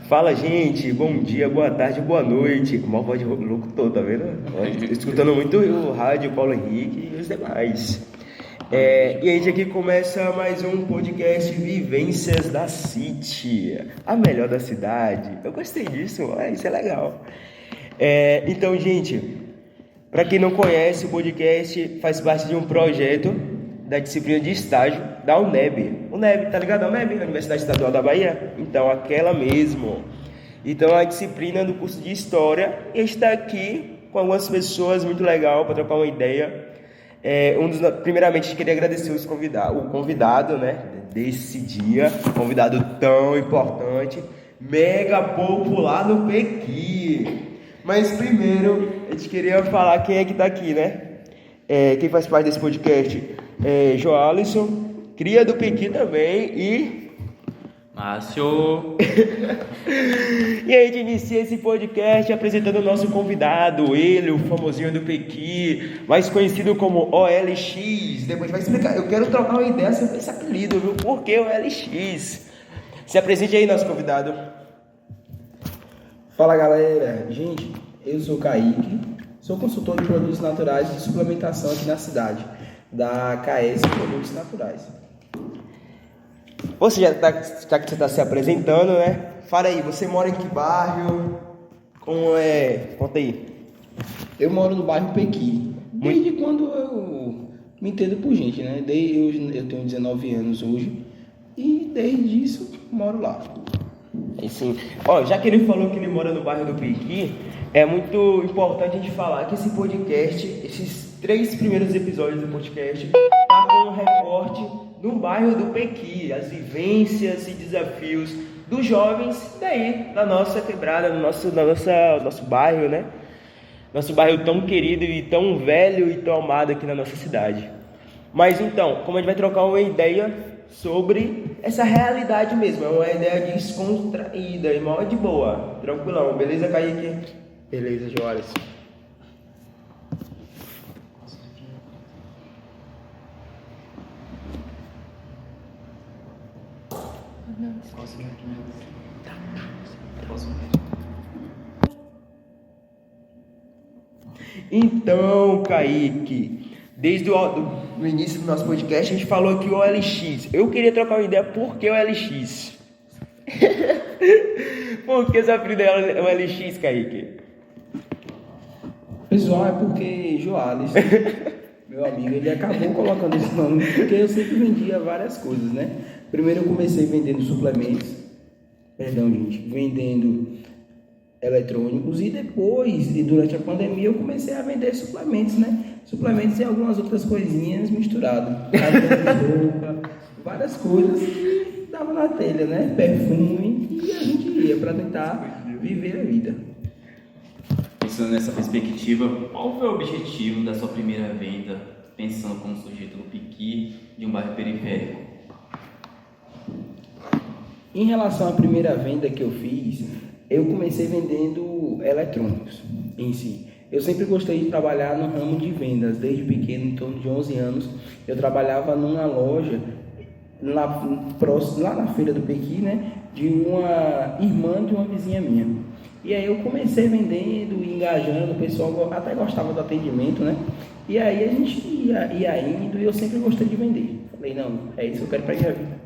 Fala, gente, bom dia, boa tarde, boa noite. Uma voz de locutor, tá vendo? Escutando muito o rádio, Paulo Henrique e os demais. E a gente aqui começa mais um podcast Vivências da City, a melhor da cidade. Eu gostei disso, isso é legal. Então, gente, para quem não conhece, o podcast faz parte de um projeto da disciplina de estágio da UNEB. UNEB, tá ligado? A UNEB, a Universidade Estadual da Bahia? Então, aquela mesmo. Então, a disciplina do curso de História está aqui com algumas pessoas, muito legal, para trocar uma ideia. Primeiramente, queria agradecer o convidado, né, desse dia, convidado tão importante, mega popular no Pequi. Mas primeiro, a gente queria falar quem é que tá aqui, né? Quem faz parte desse podcast? Joalisson, cria do Pequi também e... Márcio. E a gente inicia esse podcast apresentando o nosso convidado, ele, o famosinho do Pequi, mais conhecido como OLX. Depois vai explicar, eu quero trocar uma ideia sobre esse apelido, viu? Por que OLX? Se apresente aí, nosso convidado. Fala, galera. Gente, eu sou o Kaique, sou consultor de produtos naturais de suplementação aqui na cidade, da KS Produtos Naturais. Você já que você está se apresentando, né? Fala aí, você mora em que bairro? Como é? Conta aí. Eu moro no bairro Pequi, desde quando eu me entendo por gente, né? Eu tenho 19 anos hoje e desde isso moro lá. Sim. Já que ele falou que ele mora no bairro do Pequi, é muito importante a gente falar que esse podcast, esses 3 primeiros episódios do podcast, tá com um recorte no bairro do Pequi, as vivências e desafios dos jovens daí, da nossa quebrada, no nosso bairro, né? Nosso bairro tão querido e tão velho e tão amado aqui na nossa cidade. Mas então, como a gente vai trocar uma ideia sobre essa realidade mesmo, é uma ideia descontraída e mal de boa, tranquilão, beleza, Kaique? Beleza, Joales. Então, Kaique, desde o início do nosso podcast a gente falou aqui o OLX. Eu queria trocar uma ideia por que o OLX. Por que seu apelido é o OLX, Kaique? Pessoal, é porque Joales, meu amigo, ele acabou colocando esse nome porque eu sempre vendia várias coisas, né? Primeiro eu comecei vendendo vendendo eletrônicos e depois, durante a pandemia, eu comecei a vender suplementos, né? Suplementos e algumas outras coisinhas misturadas. Roupa, várias coisas que dava na telha, né? Perfume, e a gente ia para tentar viver a vida. Pensando nessa perspectiva, qual foi o objetivo da sua primeira venda, pensando como sujeito do Pequi de um bairro periférico? Em relação à primeira venda que eu fiz, eu comecei vendendo eletrônicos em si. Eu sempre gostei de trabalhar no ramo de vendas, desde pequeno, em torno de 11 anos. Eu trabalhava numa loja, lá na feira do Pequi, né, de uma irmã de uma vizinha minha. E aí eu comecei vendendo, engajando, o pessoal até gostava do atendimento, né? E aí a gente ia indo e eu sempre gostei de vender. Falei, não, é isso que eu quero para a minha vida.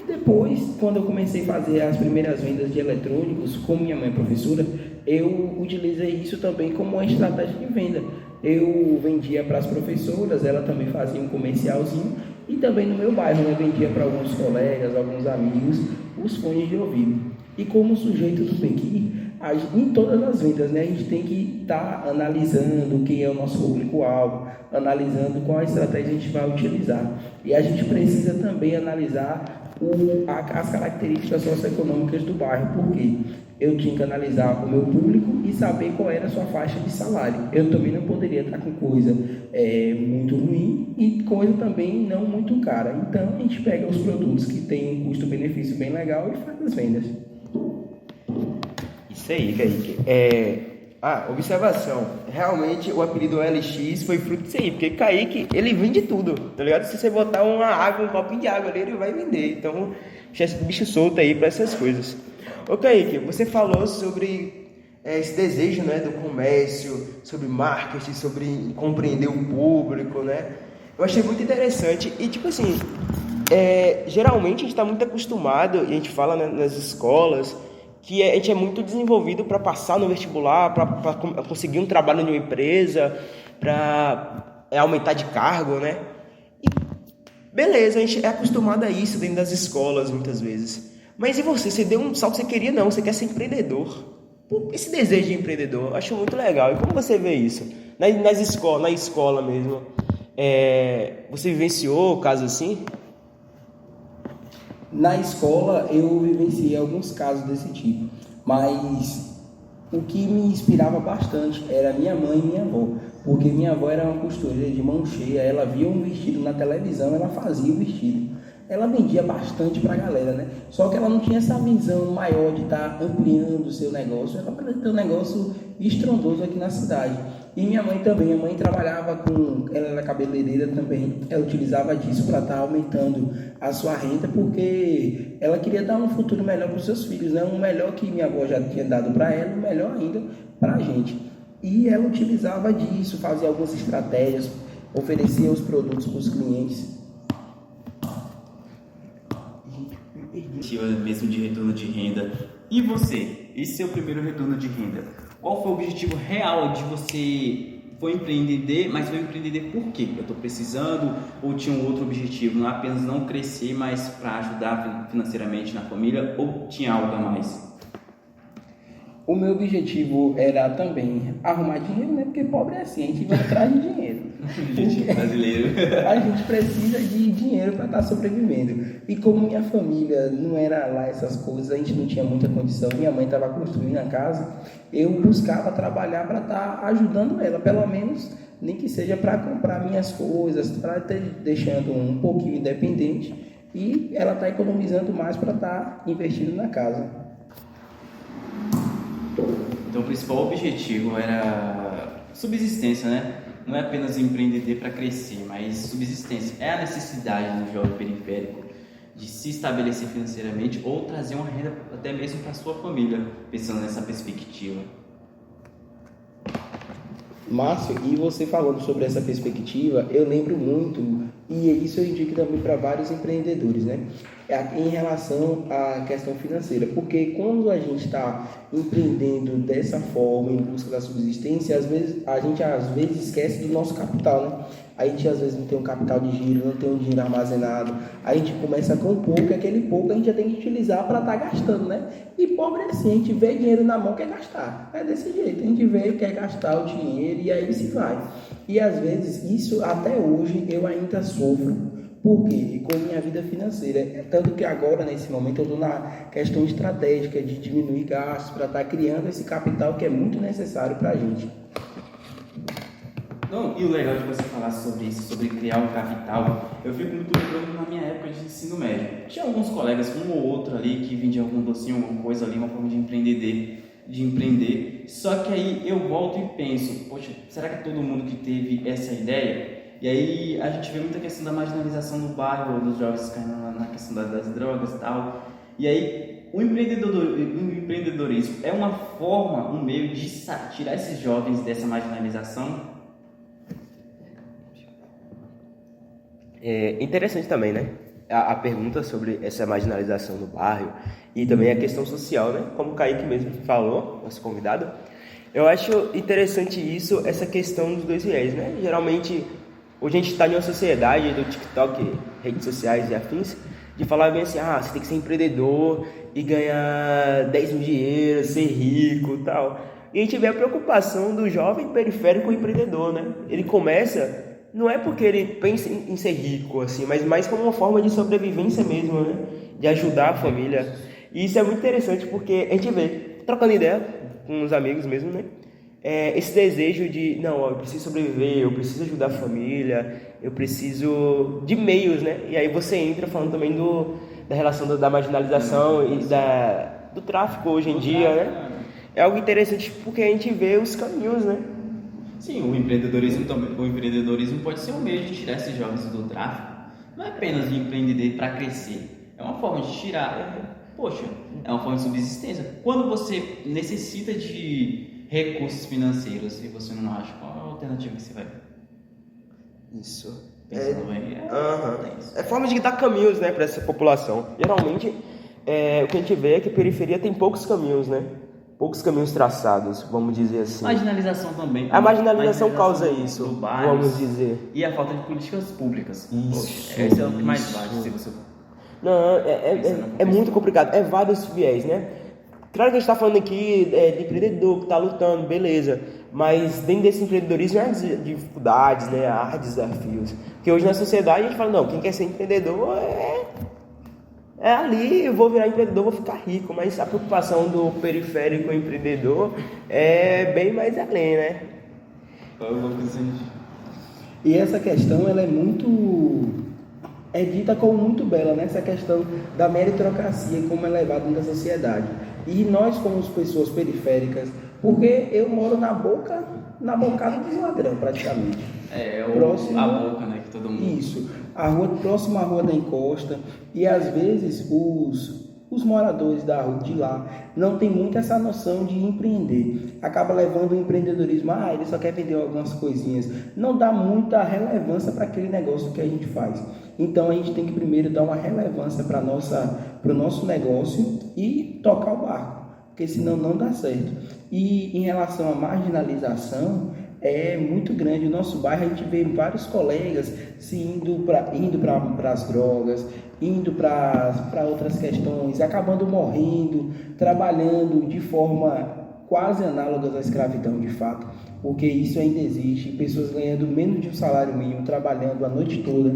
Depois, quando eu comecei a fazer as primeiras vendas de eletrônicos, como minha mãe é professora, eu utilizei isso também como uma estratégia de venda. Eu vendia para as professoras, ela também fazia um comercialzinho, e também no meu bairro eu vendia para alguns colegas, alguns amigos, os fones de ouvido. E como sujeito do Pequi, em todas as vendas, né, a gente tem que estar analisando quem é o nosso público-alvo, analisando qual a estratégia a gente vai utilizar. E a gente precisa também analisar as características socioeconômicas do bairro, porque eu tinha que analisar o meu público e saber qual era a sua faixa de salário. Eu também não poderia estar com coisa muito ruim e coisa também não muito cara. Então a gente pega os produtos que têm um custo-benefício bem legal e faz as vendas. Isso aí, Kaique. Observação. Realmente o apelido OLX foi fruto disso aí, porque Kaique, ele vende tudo, tá ligado? Se você botar uma água, um copinho de água ali, ele vai vender. Então, deixa esse bicho solto aí pra essas coisas. Ô Kaique, você falou sobre esse desejo, né, do comércio, sobre marketing, sobre compreender o público, né? Eu achei muito interessante e, tipo assim, geralmente a gente está muito acostumado, e a gente fala, né, nas escolas, que a gente é muito desenvolvido para passar no vestibular, para conseguir um trabalho em uma empresa, para aumentar de cargo, né? E beleza, a gente é acostumado a isso dentro das escolas muitas vezes. Mas e você? Você deu um salto que você queria não, você quer ser empreendedor. Pô, esse desejo de empreendedor, eu acho muito legal. E como você vê isso? Na escola mesmo, você vivenciou casos assim? Na escola eu vivenciei alguns casos desse tipo, mas o que me inspirava bastante era minha mãe e minha avó, porque minha avó era uma costureira de mão cheia, ela via um vestido na televisão, ela fazia o vestido. Ela vendia bastante para a galera, né? Só que ela não tinha essa visão maior de estar ampliando o seu negócio, ela queria ter um negócio estrondoso aqui na cidade. E minha mãe também, a mãe trabalhava ela era cabeleireira também, ela utilizava disso para estar aumentando a sua renda, porque ela queria dar um futuro melhor para os seus filhos, né? Um melhor que minha avó já tinha dado para ela, um melhor ainda para a gente. E ela utilizava disso, fazia algumas estratégias, oferecia os produtos para os clientes. Mesmo de retorno de renda. E você? Esse é o primeiro retorno de renda. Qual foi o objetivo real de você foi empreender, mas foi empreender por quê? Eu estou precisando ou tinha um outro objetivo? Não apenas não crescer, mas para ajudar financeiramente na família ou tinha algo a mais? O meu objetivo era também arrumar dinheiro, né? Porque pobre é assim, a gente vai atrás de dinheiro. Objetivo brasileiro. A gente precisa de dinheiro para estar sobrevivendo. E como minha família não era lá essas coisas, a gente não tinha muita condição, minha mãe estava construindo a casa, eu buscava trabalhar para estar ajudando ela, pelo menos, nem que seja para comprar minhas coisas, para estar deixando um pouquinho independente e ela está economizando mais para estar investindo na casa. Então o principal objetivo era subsistência, né? Não é apenas empreender para crescer, mas subsistência. É a necessidade do jovem periférico de se estabelecer financeiramente ou trazer uma renda até mesmo para sua família, pensando nessa perspectiva. Márcio, e você falando sobre essa perspectiva, eu lembro muito, e isso eu indico também para vários empreendedores, né? Em relação à questão financeira, porque quando a gente está empreendendo dessa forma, em busca da subsistência, a gente às vezes esquece do nosso capital, né? A gente às vezes não tem um capital de giro, não tem um dinheiro armazenado, a gente começa com pouco, e aquele pouco a gente já tem que utilizar para estar gastando, né? E pobre é assim, a gente vê dinheiro na mão, quer gastar, é desse jeito, a gente vê, quer gastar o dinheiro e aí se vai. E às vezes isso até hoje eu ainda sofro. Por quê? Com minha vida financeira. Tanto que agora, nesse momento, eu estou na questão estratégica de diminuir gastos para estar criando esse capital que é muito necessário para a gente. Não, e o legal de você falar sobre isso, sobre criar um capital, eu fico muito lembrando na minha época de ensino médio. Tinha alguns colegas, um ou outro ali, que vendia algum docinho, alguma coisa ali, uma forma de empreender. Só que aí eu volto e penso, poxa, será que todo mundo que teve essa ideia? E aí a gente vê muita questão da marginalização no bairro, dos jovens caindo na questão das drogas e tal. E aí o empreendedorismo é uma forma, um meio de tirar esses jovens dessa marginalização. É interessante também, né? A pergunta sobre essa marginalização no bairro e também a questão social, né? Como o Kaique mesmo falou, nosso convidado. Eu acho interessante isso, essa questão dos dois viés, né? Geralmente, hoje a gente está em uma sociedade do TikTok, redes sociais e afins, de falar bem assim, você tem que ser empreendedor e ganhar 10 mil dinheiro, ser rico e tal. E a gente vê a preocupação do jovem periférico empreendedor, né? Ele começa, não é porque ele pensa em ser rico, assim, mas mais como uma forma de sobrevivência mesmo, né? De ajudar a família. E isso é muito interessante porque a gente vê, trocando ideia com os amigos mesmo, né? Esse desejo de, não, eu preciso sobreviver, eu preciso ajudar a família, eu preciso de meios, né? E aí você entra falando também da relação da marginalização e do tráfico hoje em dia, né? É algo interessante porque a gente vê os caminhos, né? Sim, o empreendedorismo pode ser um meio de tirar esses jovens do tráfico. Não é apenas de empreender para crescer, é uma forma de tirar. Poxa, É uma forma de subsistência. Quando você necessita de recursos financeiros e você não acha, qual é a alternativa que você vai? Isso. Pensando bem, É forma de dar caminhos, né, para essa população. Geralmente, o que a gente vê é que a periferia tem poucos caminhos, né? Poucos caminhos traçados, vamos dizer assim. Marginalização também. A marginalização causa isso, do bairro, vamos dizer. E a falta de políticas públicas. Isso. Esse é o que mais bate, se você... Não, é muito complicado. É vários viés, né? Claro que a gente está falando aqui de empreendedor que está lutando, beleza. Mas dentro desse empreendedorismo há dificuldades, né? Há desafios. Porque hoje na sociedade a gente fala, não, quem quer ser empreendedor é ali, eu vou virar empreendedor, vou ficar rico. Mas a preocupação do periférico empreendedor é bem mais além, né? E essa questão, ela é dita como muito bela, né? Essa questão da meritocracia e como é levada dentro da sociedade. E nós, como pessoas periféricas, porque eu moro na bocada dos ladrão, praticamente. Próximo, a boca, né? Que todo mundo... Isso. Próxima à rua da encosta. E às vezes os moradores da rua de lá não tem muito essa noção de empreender. Acaba levando o empreendedorismo, ele só quer vender algumas coisinhas. Não dá muita relevância para aquele negócio que a gente faz. Então a gente tem que primeiro dar uma relevância para o nosso negócio e tocar o barco, porque senão não dá certo. E em relação à marginalização, é muito grande. O nosso bairro, a gente vê vários colegas indo para as drogas, indo para outras questões, acabando morrendo, trabalhando de forma quase análoga à escravidão de fato, porque isso ainda existe, pessoas ganhando menos de um salário mínimo, trabalhando a noite toda.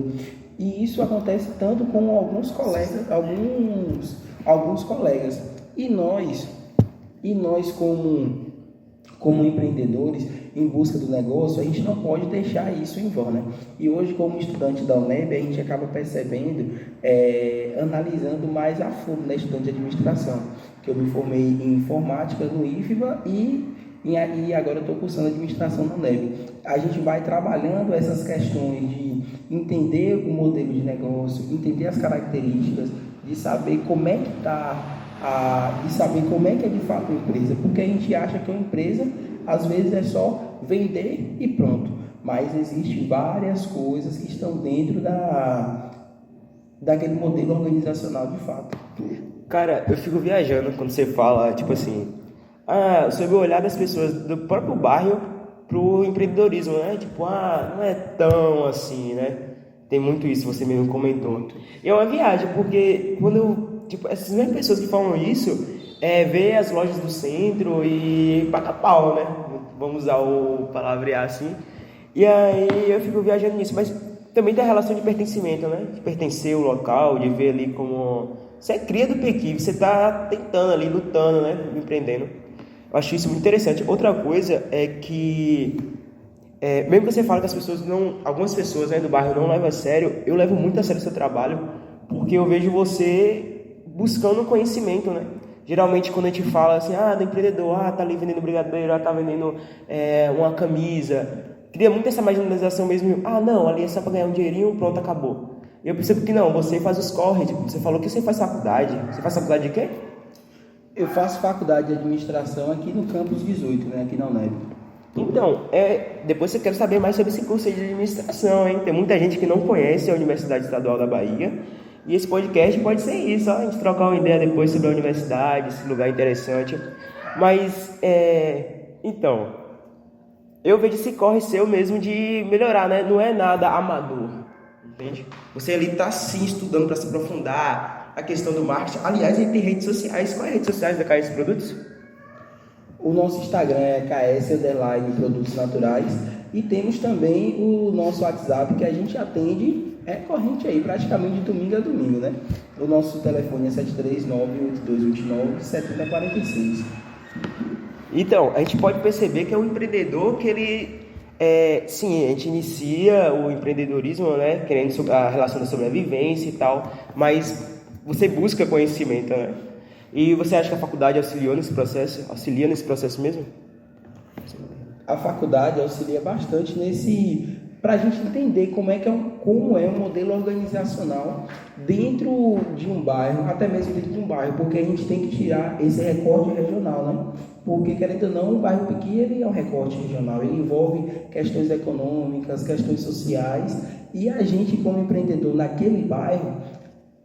E isso acontece tanto com alguns colegas. E nós como empreendedores, em busca do negócio, a gente não pode deixar isso em vão, né? E hoje, como estudante da UNEB, a gente acaba percebendo, analisando mais a fundo, né? Estudante de administração, que eu me formei em informática no IFBA e agora eu estou cursando administração na UNEB. A gente vai trabalhando essas questões de entender o modelo de negócio, entender as características, de saber como é que de saber como é que é de fato uma empresa, porque a gente acha que uma empresa às vezes é só vender e pronto, mas existem várias coisas que estão dentro daquele modelo organizacional de fato. Cara, eu fico viajando quando você fala, tipo assim, sobre o olhar das pessoas do próprio bairro pro empreendedorismo, né? Tipo, não é tão assim, né? Tem muito isso, você mesmo comentou. E é uma viagem, porque quando essas mesmas pessoas que falam isso, vê as lojas do centro e paga pau, né? Vamos usar o palavrear assim. E aí eu fico viajando nisso, mas também tem a relação de pertencimento, né? De pertencer ao local, de ver ali como... Você é cria do Pequi, você tá tentando ali, lutando, né? Empreendendo. Eu acho isso muito interessante. Outra coisa é que... mesmo que você fale que as pessoas algumas pessoas, né, do bairro não levam a sério, eu levo muito a sério o seu trabalho, porque eu vejo você buscando conhecimento, né? Geralmente quando a gente fala assim, do empreendedor, tá ali vendendo brigadeiro, tá vendendo uma camisa, cria muito essa marginalização mesmo, não, ali é só para ganhar um dinheirinho, pronto, acabou. E eu percebo que não, você faz os corre, você falou que você faz faculdade. Você faz faculdade de quê? Eu faço faculdade de administração aqui no campus 18, né, aqui na UNEB. Então, depois eu quero saber mais sobre esse curso de administração, hein? Tem muita gente que não conhece a Universidade Estadual da Bahia. E esse podcast pode ser isso, a gente trocar uma ideia depois sobre a universidade, esse lugar interessante. Mas, então, eu vejo esse corre seu mesmo de melhorar, né? Não é nada amador, entende? Você ali está sim estudando para se aprofundar a questão do marketing. Aliás, ele tem redes sociais. Qual é a rede sociais da KS Produtos? O nosso Instagram é KS_Produtos Naturais. E temos também o nosso WhatsApp, que a gente atende corrente aí, praticamente de domingo a domingo, né? O nosso telefone é 73982297046. Então, a gente pode perceber que é um empreendedor que ele... sim, a gente inicia o empreendedorismo, né? Querendo a relação da sobrevivência e tal, mas você busca conhecimento, né? E você acha que a faculdade auxilia nesse processo mesmo? A faculdade auxilia bastante para a gente entender como é um modelo organizacional dentro de um bairro, até mesmo dentro de um bairro, porque a gente tem que tirar esse recorte regional, né? Porque, querendo ou não, o bairro pequeno ele é um recorte regional, ele envolve questões econômicas, questões sociais, e a gente, como empreendedor naquele bairro,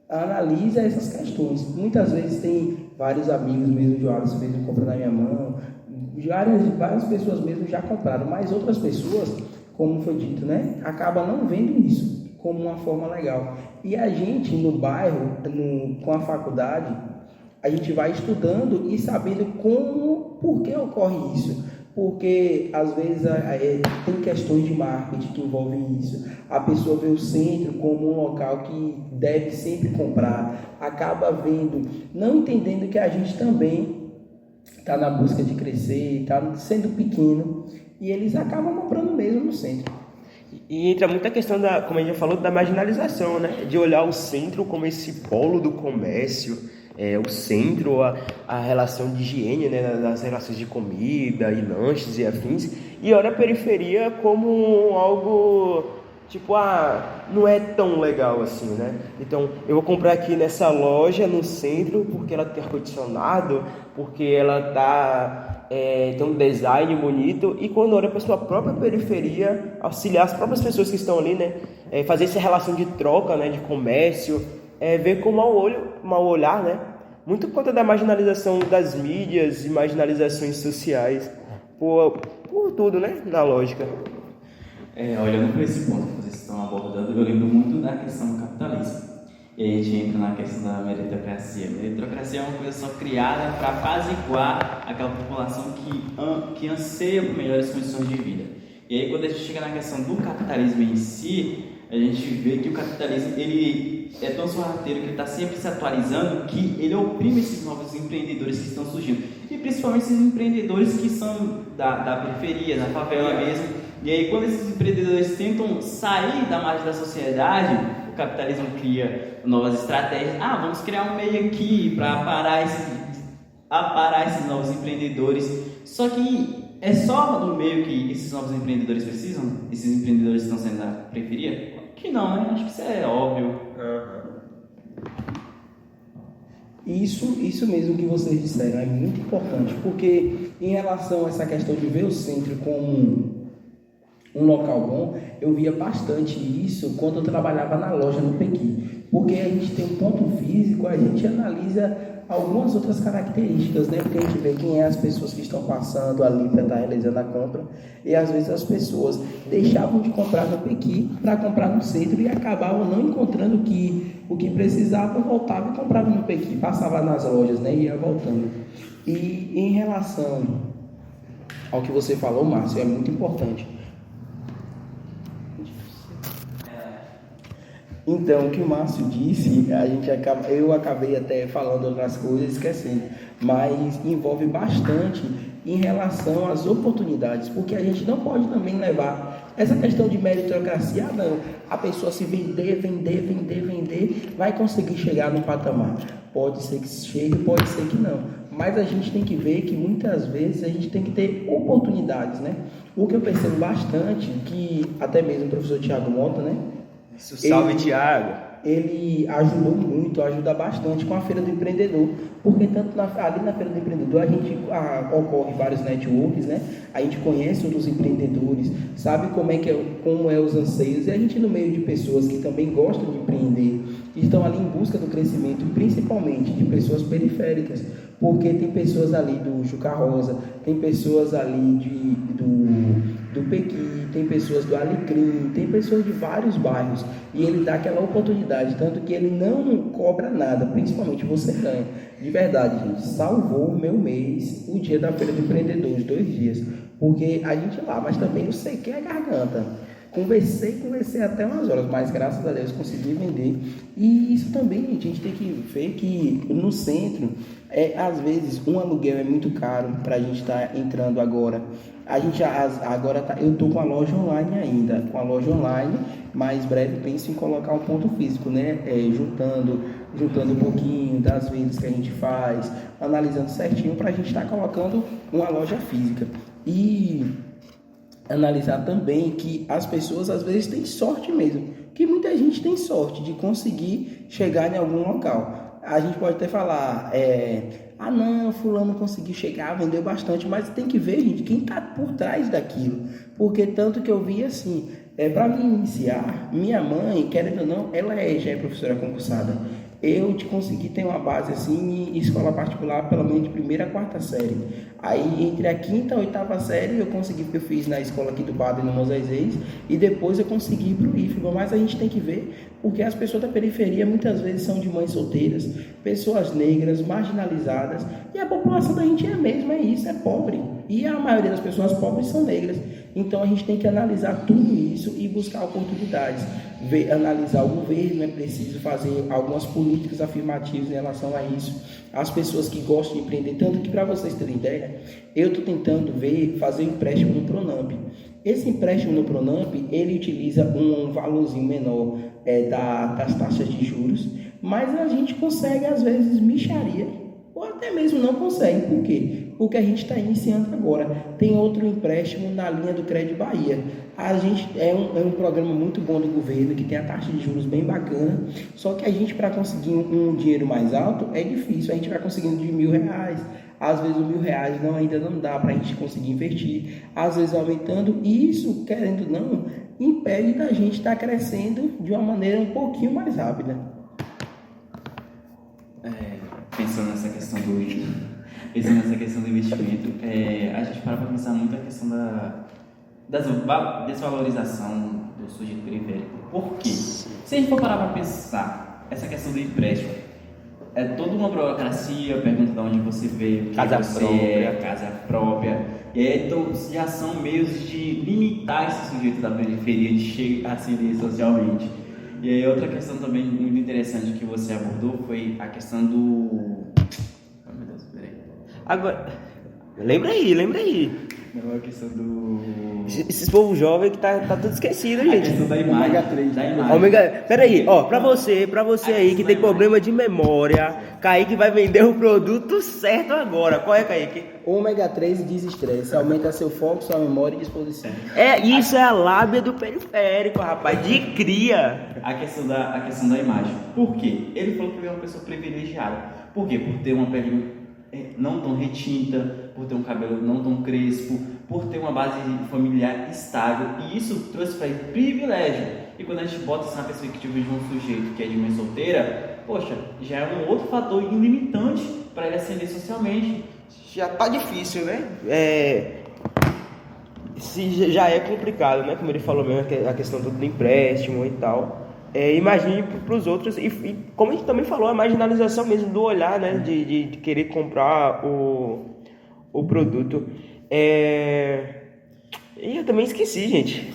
analisa essas questões. Muitas vezes tem vários amigos mesmo de Alisson mesmo comprando na minha mão, várias pessoas mesmo já compraram, mas outras pessoas, como foi dito, né, acaba não vendo isso como uma forma legal. E a gente no bairro, com a faculdade, a gente vai estudando e sabendo por que ocorre isso. Porque às vezes tem questões de marketing que envolvem isso. A pessoa vê o centro como um local que deve sempre comprar, acaba vendo, não entendendo que a gente também está na busca de crescer, está sendo pequeno, e eles acabam comprando mesmo no centro. E entra muita questão como a gente já falou, da marginalização, né? De olhar o centro como esse polo do comércio, o centro, a relação de higiene, né? Das relações de comida e lanches e afins, e olha a periferia como algo tipo, não é tão legal assim, né? Então, eu vou comprar aqui nessa loja no centro porque ela tem ar-condicionado, porque ela tem um design bonito, e quando olha para a sua própria periferia, auxiliar as próprias pessoas que estão ali, né? Fazer essa relação de troca, né? De comércio, ver com mau olhar, né? Muito por conta da marginalização das mídias e marginalizações sociais, por tudo, né? Na lógica. Olhando para esse ponto que vocês estão abordando, eu lembro muito da questão do capitalismo. E aí a gente entra na questão da meritocracia. A meritocracia é uma coisa só criada para apaziguar aquela população que anseia por melhores condições de vida. E aí quando a gente chega na questão do capitalismo em si, a gente vê que o capitalismo ele é tão sorrateiro que ele está sempre se atualizando, que ele oprime esses novos empreendedores que estão surgindo. E principalmente esses empreendedores que são da periferia, da favela mesmo. E aí quando esses empreendedores tentam sair da margem da sociedade, o capitalismo cria novas estratégias. Vamos criar um meio aqui para aparar esses novos empreendedores. Só que é só do meio que esses novos empreendedores precisam? Esses empreendedores estão saindo da periferia? Que não, né? Acho que isso é óbvio. Isso mesmo que vocês disseram é muito importante, porque em relação a essa questão de ver o centro como um local bom, eu via bastante isso quando eu trabalhava na loja no Pequi, porque a gente tem um ponto físico, a gente analisa algumas outras características, né? Porque a gente vê quem é as pessoas que estão passando ali para estar realizando a compra, e às vezes as pessoas deixavam de comprar no Pequi para comprar no centro e acabavam não encontrando o que precisava, voltava e comprava no Pequi, passava nas lojas, né? E ia voltando. E em relação ao que você falou, Márcio, é muito importante. Então, o que o Márcio disse, eu acabei até falando outras coisas, esquecendo, mas envolve bastante em relação às oportunidades, porque a gente não pode também levar essa questão de meritocracia, não. A pessoa se vender, vai conseguir chegar no patamar. Pode ser que chegue, pode ser que não. Mas a gente tem que ver que muitas vezes a gente tem que ter oportunidades, né? O que eu percebo bastante, que até mesmo o professor Thiago Mota, né? Salve, Thiago! Ele ajuda bastante com a Feira do Empreendedor, porque tanto ali na Feira do Empreendedor ocorre vários networks, né? A gente conhece outros empreendedores, sabe como é os anseios, e a gente no meio de pessoas que também gostam de empreender, que estão ali em busca do crescimento, principalmente de pessoas periféricas, porque tem pessoas ali do Juca Rosa, tem pessoas ali do Pequi, tem pessoas do Alecrim, tem pessoas de vários bairros, e ele dá aquela oportunidade, tanto que ele não cobra nada, principalmente você ganha. De verdade, gente, salvou o meu mês, o dia da Feira do Empreendedor, os 2 dias, porque a gente lá, mas também eu sequei a garganta. Conversei até umas horas, mas graças a Deus consegui vender. E isso também, gente, a gente tem que ver que no centro, às vezes, um aluguel é muito caro para a gente estar entrando agora. Eu estou com a loja online ainda, mas breve penso em colocar um ponto físico, né? Juntando um pouquinho das vendas que a gente faz, analisando certinho para a gente estar colocando uma loja física. E analisar também que as pessoas às vezes têm sorte mesmo, que muita gente tem sorte de conseguir chegar em algum local. A gente pode até falar, não, fulano conseguiu chegar, vendeu bastante, mas tem que ver, gente, quem está por trás daquilo, porque tanto que eu vi assim, para me iniciar, minha mãe, querendo ou não, ela já é professora concursada. Eu consegui ter uma base assim em escola particular, pelo menos de primeira a quarta série. Aí entre a quinta e a oitava série eu consegui, porque eu fiz na escola aqui do Padre no Moisés Reis, e depois eu consegui ir para o IFBA. Mas a gente tem que ver, porque as pessoas da periferia muitas vezes são de mães solteiras, pessoas negras, marginalizadas, e a população da gente é a mesma, é isso, é pobre. E a maioria das pessoas pobres são negras. Então a gente tem que analisar tudo isso e buscar oportunidades. Analisar o governo, é preciso fazer algumas políticas afirmativas em relação a isso. As pessoas que gostam de empreender, tanto que, para vocês terem ideia, eu estou tentando fazer um empréstimo no Pronamp. Esse empréstimo no Pronamp, ele utiliza um valorzinho menor das taxas de juros, mas a gente consegue às vezes mixaria, ou até mesmo não consegue. Por quê? Porque a gente está iniciando agora. Tem outro empréstimo na linha do Crédito Bahia. A gente é um programa muito bom do governo, que tem a taxa de juros bem bacana, só que a gente, para conseguir um dinheiro mais alto, é difícil. A gente vai conseguindo de R$1.000, às vezes R$1.000 ainda não dá para a gente conseguir investir, às vezes aumentando, e isso, querendo ou não, impede da gente estar crescendo de uma maneira um pouquinho mais rápida. Pensando nessa questão do investimento, a gente para pensar muito a questão da desvalorização do sujeito periférico. Por quê? Se a gente for parar para pensar, essa questão do empréstimo é toda uma burocracia, pergunta de onde você veio, casa própria. E aí, então, já são meios de limitar esse sujeito da periferia de ascender socialmente. E aí, outra questão também muito interessante que você abordou foi a questão do... Oh, meu Deus, peraí. Agora, lembra aí. Não, a questão do... Esses povo jovem que tá tudo esquecido, gente. A questão da imagem. Ômega 3. Da imagem. Peraí, pra você aí que tem problema de memória, Kaique vai vender o produto certo agora. Qual é, Kaique? Ômega 3 e desestresse, aumenta seu foco, sua memória e disposição. Isso é a lábia do periférico, rapaz, de cria. A questão da imagem. Por quê? Ele falou que ele é uma pessoa privilegiada. Por quê? Por ter uma pele não tão retinta, por ter um cabelo não tão crespo, por ter uma base familiar estável, e isso trouxe para ele privilégio. E quando a gente bota isso na perspectiva de um sujeito que é de mãe solteira, poxa, já é um outro fator ilimitante para ele ascender socialmente. Já tá difícil, né? Já é complicado, né? Como ele falou mesmo, a questão do empréstimo e tal. Imagine para os outros, e como a gente também falou, a marginalização mesmo do olhar, né? De querer comprar o produto. E eu também esqueci, gente.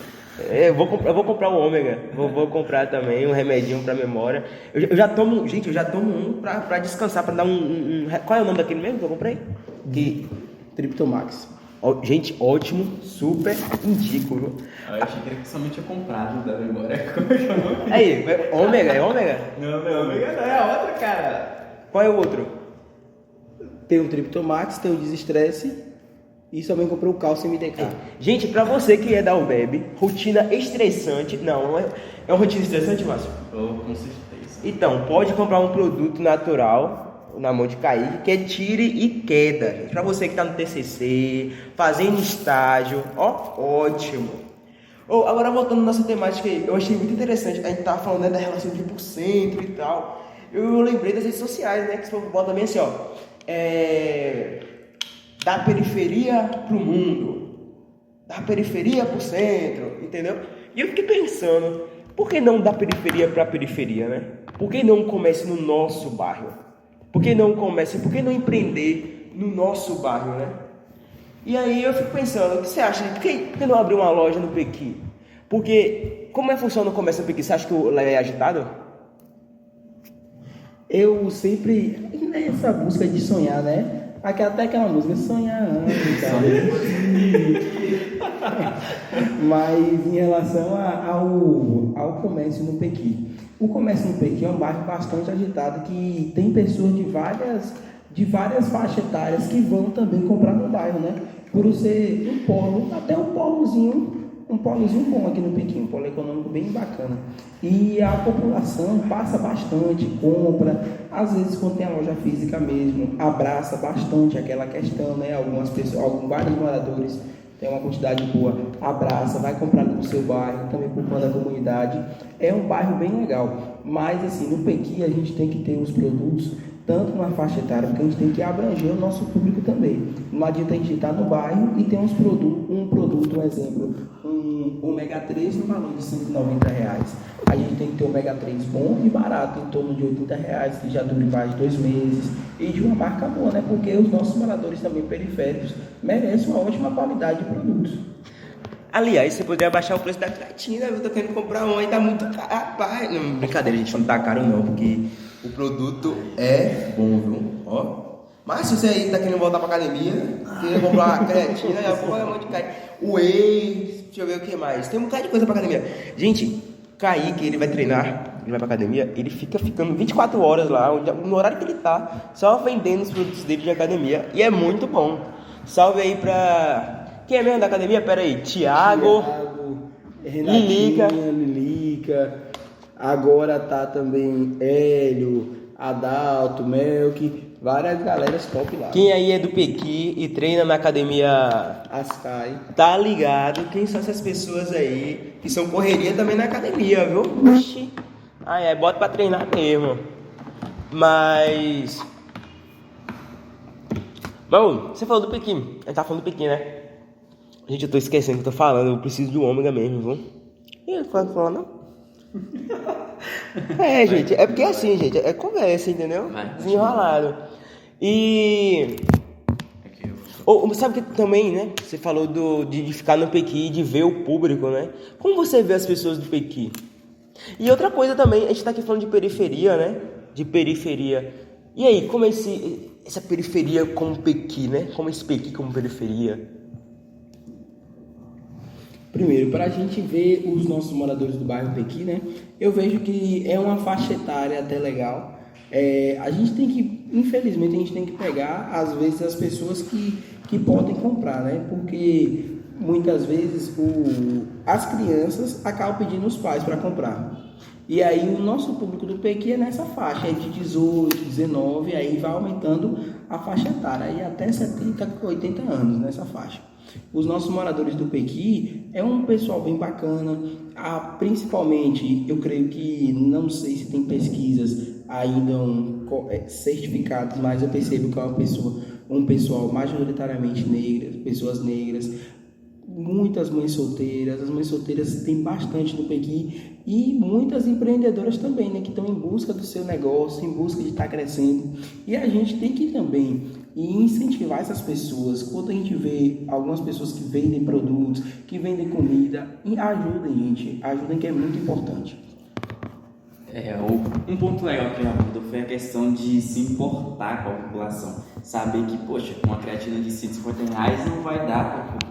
Eu vou comprar o ômega. Vou comprar também um remedinho para memória. Eu já tomo um para descansar, para dar Qual é o nome daquele mesmo que eu comprei? Triptomax. Gente, ótimo, super indico, viu? Eu achei que era que somente tinha comprado da memória. Aí, ômega, é ômega? Não, ômega não, é a outra, cara. Qual é o outro? Tem o Triptomax, tem o desestresse e também comprei o cálcio MDK. Gente, pra você que é da UBEB, rotina estressante, não é uma rotina estressante, Márcio? Com certeza. Então, pode comprar um produto natural na mão de Kaique, que é tire e queda, gente. Pra você que tá no TCC, fazendo estágio, ótimo. Agora voltando à nossa temática aí, eu achei muito interessante, a gente tava falando, né, da relação de ir pro centro e tal. Eu lembrei das redes sociais, né, que você bota bem assim, da periferia pro mundo, da periferia pro centro, entendeu? E eu fiquei pensando, por que não da periferia pra periferia, né? Por que não comece no nosso bairro? Por que não empreender no nosso bairro, né? E aí eu fico pensando, o que você acha? Por que não abrir uma loja no Pequi? Porque, como funciona o comércio no Pequi? Você acha que lá é agitado? Eu sempre, nessa busca de sonhar, né? Até aquela música, sonhando, cara. Mas em relação ao comércio no Pequi. O comércio no Pequi é um bairro bastante agitado, que tem pessoas de de várias faixas etárias que vão também comprar no bairro, né? Por ser um polo, até um polozinho bom aqui no Pequim, um polo econômico bem bacana. E a população passa bastante, compra, às vezes quando tem a loja física mesmo, abraça bastante aquela questão, né? Algumas pessoas, vários moradores, tem uma quantidade boa, abraça, vai comprar no seu bairro, também por conta da comunidade. É um bairro bem legal, mas assim, no Pequi a gente tem que ter os produtos tanto na faixa etária, porque a gente tem que abranger o nosso público também. Não adianta a gente estar no bairro e ter um produto, um exemplo, um ômega 3 no valor de R$190. A gente tem que ter um ômega 3 bom e barato, em torno de R$80, que já dure mais de 2 meses, e de uma marca boa, né? Porque os nossos moradores também periféricos merecem uma ótima qualidade de produtos. Aliás, você poderia baixar o preço da creatina, eu tô querendo comprar uma e tá muito caro. Rapaz, não, brincadeira, gente, não tá caro não, porque o produto é bom, viu? Ó. Mas se você aí tá querendo voltar pra academia, querendo comprar uma creatina, é um monte de caro. Whey, deixa eu ver o que mais. Tem um bocado de coisa pra academia. Gente, Kaique, ele vai treinar, ele vai pra academia, ele fica ficando 24 horas lá, no horário que ele tá, só vendendo os produtos dele de academia, e é muito bom. Salve aí pra... Quem é mesmo da academia? Pera aí, Thiago, Lilica, agora tá também Hélio, Adalto, Melk, várias galeras top lá. Quem aí é do Pequi e treina na academia Ascai, tá ligado? Quem são essas pessoas aí que são correria também na academia, viu? Oxi. Bota pra treinar mesmo. Mas... Bom, você falou do Pequi. A gente tá falando do Pequi, né? Gente, eu tô esquecendo o que eu tô falando. Eu preciso de um ômega mesmo, viu? E ele falou, não? Gente, é porque assim, gente, é conversa, entendeu? Desenrolado. E... sabe que também, né? Você falou de ficar no Pequi, de ver o público, né? Como você vê as pessoas do Pequi? E outra coisa também, a gente tá aqui falando de periferia, né? De periferia. E aí, como é essa periferia como Pequi, né? Como esse Pequi como periferia? Primeiro, para a gente ver os nossos moradores do bairro Pequi, né? Eu vejo que é uma faixa etária até legal. A gente tem que, infelizmente, a gente tem que pegar, às vezes, as pessoas que podem comprar, né? Porque muitas vezes as crianças acabam pedindo os pais para comprar. E aí o nosso público do Pequi é nessa faixa, é de 18, 19, aí vai aumentando a faixa etária, aí até 70, 80 anos nessa faixa. Os nossos moradores do Pequi é um pessoal bem bacana, principalmente, eu creio que, não sei se tem pesquisas ainda certificadas, mas eu percebo que é um pessoal majoritariamente negro, pessoas negras, muitas mães solteiras. As mães solteiras tem bastante no Pequi e muitas empreendedoras também, né, que estão em busca do seu negócio, em busca de estar crescendo. E a gente tem que também incentivar essas pessoas. Quando a gente vê algumas pessoas que vendem produtos, que vendem comida, e ajudem, gente, ajudem, que é muito importante. Um ponto legal que ele abordou foi a questão de se importar com a população. Saber que, poxa, uma creatina de R$150 não vai dar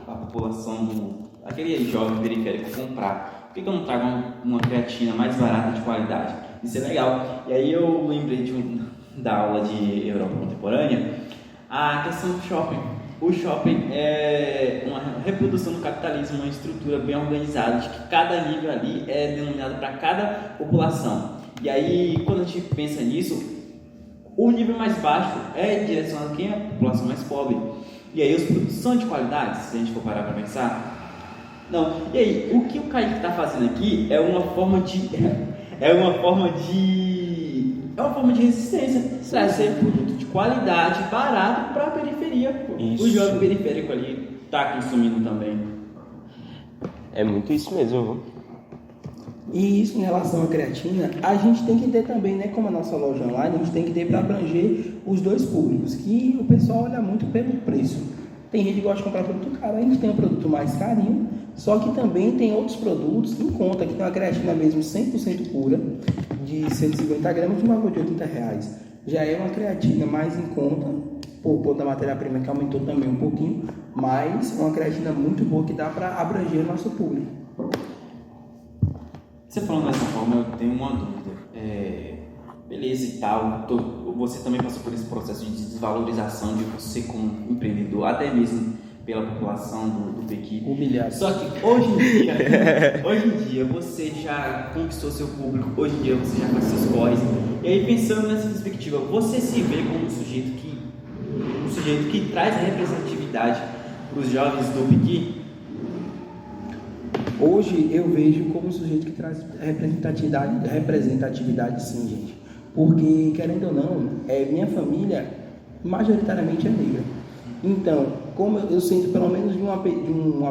para a população, aquele jovem periférico comprar. Por que eu não trago uma creatina mais barata, de qualidade? Isso é legal. E aí eu lembrei da aula de Europa Contemporânea, a questão do shopping. O shopping é uma reprodução do capitalismo, uma estrutura bem organizada, de que cada nível ali é denominado para cada população. E aí, quando a gente pensa nisso, o nível mais baixo é direcionado a quem é a população mais pobre. E aí, os produtos são de qualidade, se a gente for parar para pensar? Não. E aí, o que o Kaique está fazendo aqui é uma forma de resistência, trazer produto de qualidade, barato para a periferia. Isso. O jovem periférico ali está consumindo também. É muito isso mesmo, viu? E isso, em relação à creatina, a gente tem que ter também, né, como a nossa loja online, a gente tem que ter para abranger os dois públicos, que o pessoal olha muito pelo preço. Tem gente que gosta de comprar produto caro, a gente tem um produto mais carinho, só que também tem outros produtos em conta, que tem uma creatina mesmo 100% pura, de 150 gramas, de um valor de R$80. Já é uma creatina mais em conta, por conta da matéria-prima que aumentou também um pouquinho, mas uma creatina muito boa que dá para abranger o nosso público. Você falando dessa forma, eu tenho uma dúvida. beleza e tal, você também passou por esse processo de desvalorização de você como empreendedor, até mesmo pela população do Pequi. Humilhado. Só que hoje em dia você já conquistou seu público, hoje em dia você já faz seus corres. E aí pensando nessa perspectiva, você se vê como um sujeito que traz representatividade para os jovens do Pequi? Hoje eu vejo como um sujeito que traz representatividade sim, gente. Porque, querendo ou não, minha família majoritariamente é negra. Então, como eu sinto pelo menos de uma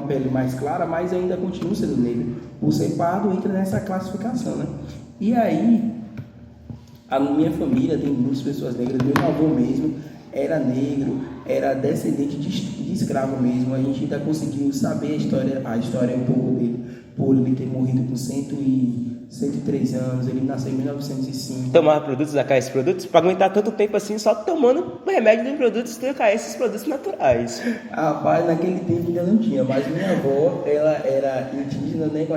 pele mais clara, mas ainda continuo sendo negro. O ser pardo entra nessa classificação, né? E aí, a minha família tem muitas pessoas negras. Meu avô mesmo era negro, era descendente de escravo mesmo. A gente ainda conseguiu saber a história um pouco dele, por ele ter morrido com 103 anos. Ele nasceu em 1905. Tomava produtos da esses produtos, para aguentar tanto tempo assim, só tomando remédio de produtos da esses produtos naturais. Rapaz, naquele tempo ainda não tinha, mas minha avó, ela era indígena, né, com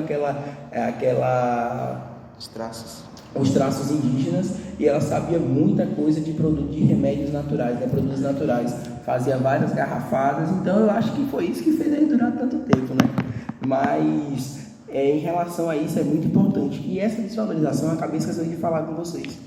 os traços indígenas, e ela sabia muita coisa de remédios naturais, né, produtos naturais, fazia várias garrafadas. Então eu acho que foi isso que fez ele durar tanto tempo, né? Mas em relação a isso é muito importante, e essa desvalorização eu acabei esquecendo de falar com vocês,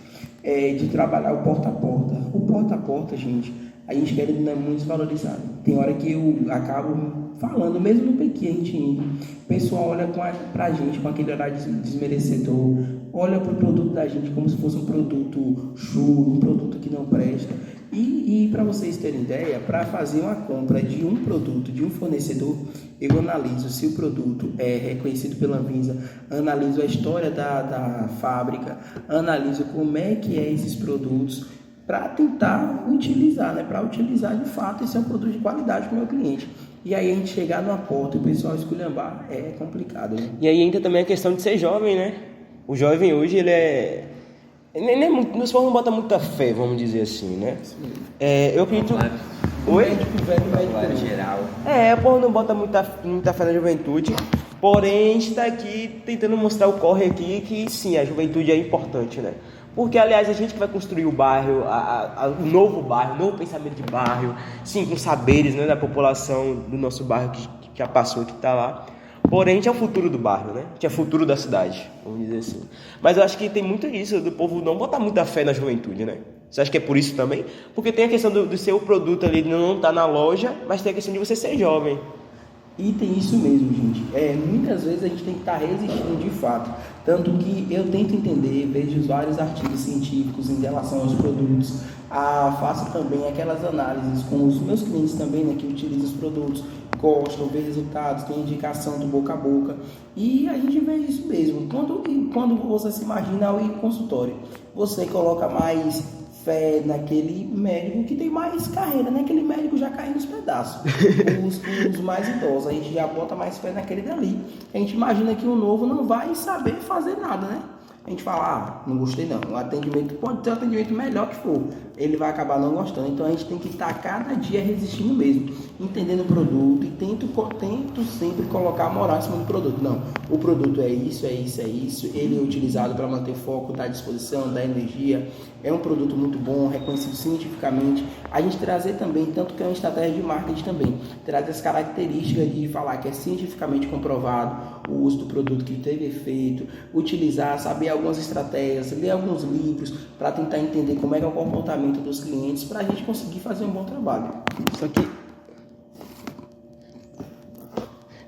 de trabalhar o porta a porta. O porta a porta, gente, a gente quer ele não é muito desvalorizado. Tem hora que eu acabo falando, mesmo no Pequi, a gente indo, o pessoal olha pra gente com aquele olhar desmerecedor, olha pro produto da gente como se fosse um produto chulo, um produto que não presta. E para vocês terem ideia, para fazer uma compra de um produto, de um fornecedor, eu analiso se o produto é reconhecido pela Anvisa, analiso a história da fábrica, analiso como é que esses produtos, para tentar utilizar, né? Para utilizar de fato esse é um produto de qualidade para o meu cliente. E aí a gente chegar numa porta e o pessoal esculhambar é complicado, né? E aí entra também a questão de ser jovem, né? O jovem hoje, ele é... Nem muito, no esporte não bota muita fé, vamos dizer assim, né? Eu acredito... Oi? Médico geral. O povo não bota muita fé na juventude, porém a gente está aqui tentando mostrar o corre aqui que sim, a juventude é importante, né? Porque, aliás, a gente que vai construir o bairro, o novo bairro, o novo pensamento de bairro, sim, com saberes, né, da população do nosso bairro que já passou, que está lá. Porém, a gente é o futuro do bairro, né? A gente é o futuro da cidade, vamos dizer assim. Mas eu acho que tem muito isso, do povo não botar muita fé na juventude, né? Você acha que é por isso também? Porque tem a questão do seu produto ali não estar na loja, mas tem a questão de você ser jovem. E tem isso mesmo, gente. Muitas vezes a gente tem que estar resistindo de fato. Tanto que eu tento entender, vejo vários artigos científicos em relação aos produtos. Faço também aquelas análises com os meus clientes também, né, que utilizam os produtos, gostam, vê resultados, tem indicação do boca a boca. E a gente vê isso mesmo. Quando você se imagina ao ir ao consultório, você coloca mais fé naquele médico que tem mais carreira, né? Aquele médico já cai nos pedaços. Os mais idosos, a gente já bota mais fé naquele dali. A gente imagina que o novo não vai saber fazer nada, né? A gente fala, não gostei não, o atendimento pode ter um atendimento melhor que for, ele vai acabar não gostando. Então a gente tem que estar cada dia resistindo mesmo, entendendo o produto, e tento sempre colocar a moral em cima do produto. Não, o produto é isso, ele é utilizado para manter foco, dar disposição, dar energia, é um produto muito bom, reconhecido cientificamente. A gente trazer também, tanto que é uma estratégia de marketing também, trazer as características de falar que é cientificamente comprovado o uso do produto, que teve efeito, utilizar, saber algumas estratégias, ler alguns livros para tentar entender como é que é o comportamento dos clientes, para a gente conseguir fazer um bom trabalho.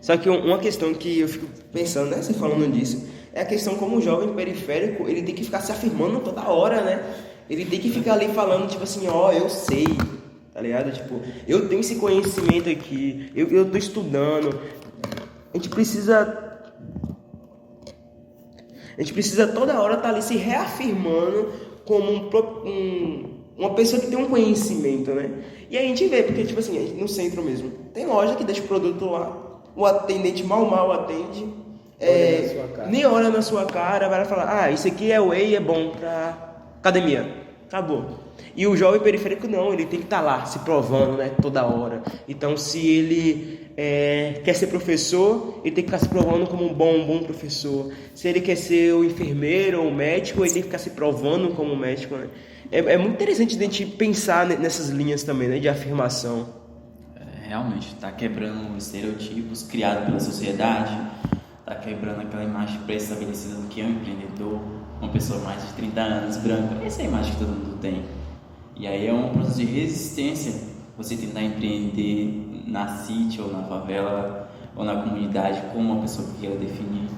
Só que uma questão que eu fico pensando, né, você falando disso, é a questão como o jovem periférico, ele tem que ficar se afirmando toda hora, né? Ele tem que ficar ali falando, tipo assim, eu sei, tá ligado? Tipo, eu tenho esse conhecimento aqui, eu tô estudando. A gente precisa toda hora estar ali se reafirmando como uma pessoa que tem um conhecimento, né? E a gente vê, porque, tipo assim, no centro mesmo, tem loja que deixa o produto lá, o atendente mal atende, nem olha na sua cara, vai falar, isso aqui é whey, é bom pra academia. Acabou. E o jovem periférico não, ele tem que estar lá se provando, né, toda hora. Então, se ele quer ser professor, ele tem que ficar se provando como um bom professor. Se ele quer ser o enfermeiro ou o médico, ele tem que ficar se provando como médico, né? É muito interessante a gente pensar nessas linhas também, né, de afirmação. Realmente, está quebrando os estereotipos criados pela sociedade, está quebrando aquela imagem pré-estabelecida do que é um empreendedor, uma pessoa mais de 30 anos, branca. Essa é a imagem que todo mundo tem. E aí é um processo de resistência você tentar empreender na city ou na favela ou na comunidade como uma pessoa que queira definir.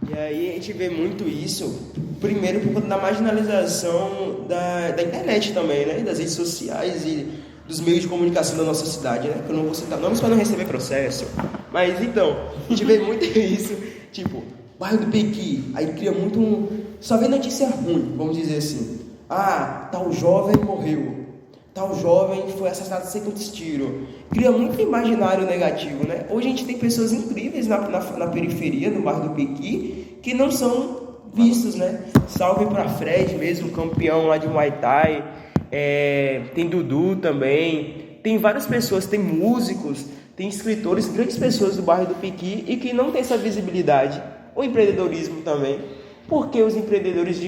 E aí a gente vê muito isso, primeiro por conta da marginalização da internet também, né? Das redes sociais e dos meios de comunicação da nossa cidade, né? Que eu não vou citar nomes para não receber processo. Mas então, a gente vê muito isso, tipo, bairro do Pequi, aí cria muito só vê notícia ruim, vamos dizer assim. Ah, tal jovem morreu, tal jovem foi assassinado sem quantos tiros. Cria muito imaginário negativo, né? Hoje a gente tem pessoas incríveis na periferia, no bairro do Pequi, que não são vistos, né? Salve para Fred mesmo, campeão lá de Muay Thai. Tem Dudu também. Tem várias pessoas, tem músicos, tem escritores, grandes pessoas do bairro do Pequi e que não tem essa visibilidade. O empreendedorismo também. Porque os empreendedores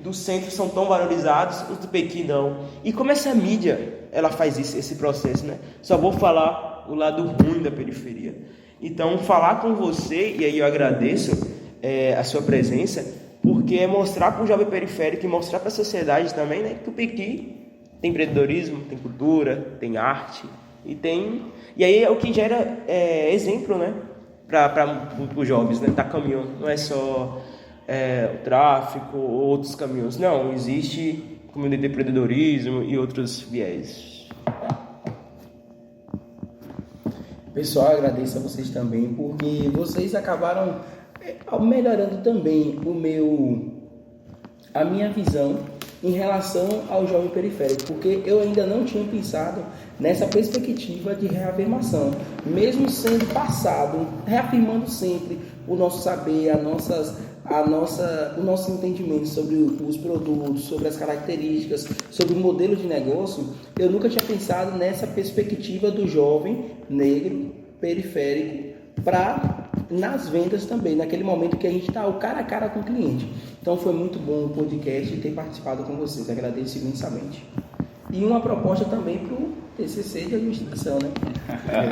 do centro são tão valorizados, os do Pequi não. E como essa mídia, ela faz esse processo, né? Só vou falar o lado ruim da periferia. Então, falar com você, e aí eu agradeço a sua presença, porque é mostrar para o jovem periférico e mostrar para a sociedade também, né, que o Pequi tem empreendedorismo, tem cultura, tem arte, e aí é o que gera exemplo, né, para os jovens, né, tá caminhando, não é só o tráfico ou outros caminhos, não, existe comunidade de empreendedorismo e outros viés. Pessoal, agradeço a vocês também, porque vocês acabaram melhorando também a minha visão em relação ao jovem periférico, porque eu ainda não tinha pensado nessa perspectiva de reafirmação, mesmo sendo passado, reafirmando sempre o nosso saber, o nosso entendimento sobre os produtos, sobre as características, sobre o modelo de negócio. Eu nunca tinha pensado nessa perspectiva do jovem negro periférico nas vendas também, naquele momento que a gente está o cara a cara com o cliente. Então foi muito bom o podcast e ter participado com vocês, agradeço imensamente. E uma proposta também para o TCC de administração, né?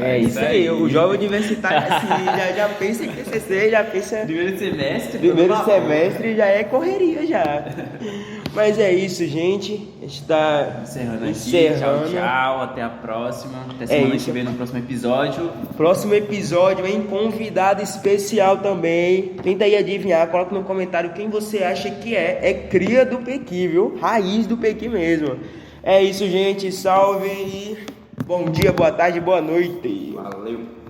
É isso aí, o jovem universitário assim, já pensa em TCC, já pensa... Primeiro semestre já é correria já. Mas é isso, gente. A gente está encerrando aqui. Tchau. Até a próxima. Até semana que vem no próximo episódio. Próximo episódio, hein? Convidado especial também. Tenta aí adivinhar. Coloca no comentário quem você acha que é. É cria do Pequi, viu? Raiz do Pequi mesmo. É isso, gente. Salve e bom dia, boa tarde, boa noite. Valeu.